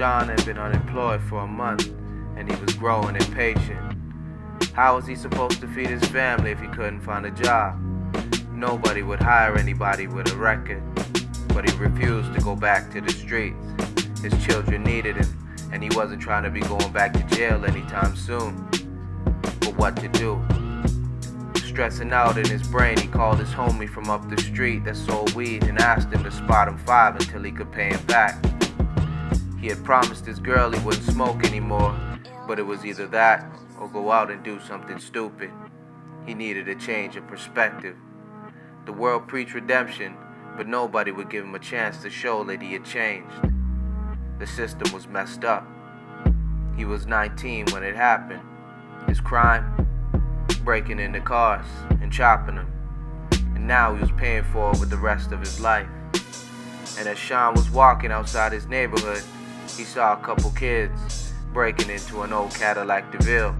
Sean had been unemployed for a month, and he was growing impatient. How was he supposed to feed his family if he couldn't find a job? Nobody would hire anybody with a record, but he refused to go back to the streets. His children needed him, and he wasn't trying to be going back to jail anytime soon. But what to do? Stressing out in his brain, he called his homie from up the street that sold weed and asked him to spot him 5 until he could pay him back. He had promised his girl he wouldn't smoke anymore, but it was either that or go out and do something stupid. He needed a change of perspective. The world preached redemption, but nobody would give him a chance to show that he had changed. The system was messed up. He was 19 when it happened. His crime? Breaking into cars and chopping them. And now he was paying for it with the rest of his life. And as Sean was walking outside his neighborhood, he saw a couple kids breaking into an old Cadillac DeVille.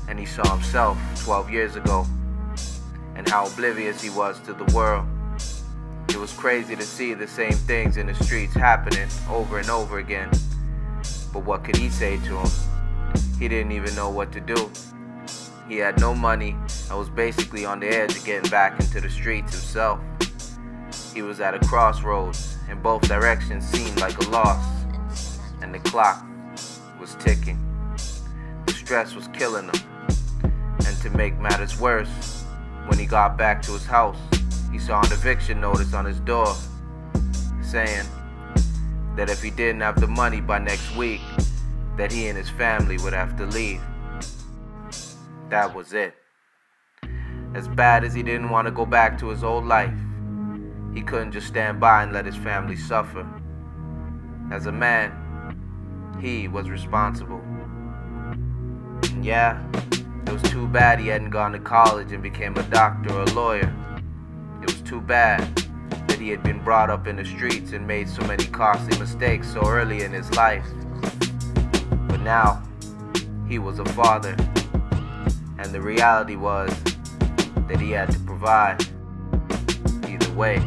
And he saw himself 12 years ago, and how oblivious he was to the world. It was crazy to see the same things in the streets happening over and over again. But what could he say to him? He didn't even know what to do. He had no money and was basically on the edge of getting back into the streets himself. He was at a crossroads, and both directions seemed like a loss, and the clock was ticking. The stress was killing him, and to make matters worse, when he got back to his house, he saw an eviction notice on his door saying that if he didn't have the money by next week, that he and his family would have to leave. That was it. As bad as he didn't want to go back to his old life, he couldn't just stand by and let his family suffer. As a man, he was responsible. And yeah, it was too bad he hadn't gone to college and became a doctor or a lawyer. It was too bad that he had been brought up in the streets and made so many costly mistakes so early in his life. But now, he was a father, and the reality was that he had to provide either way.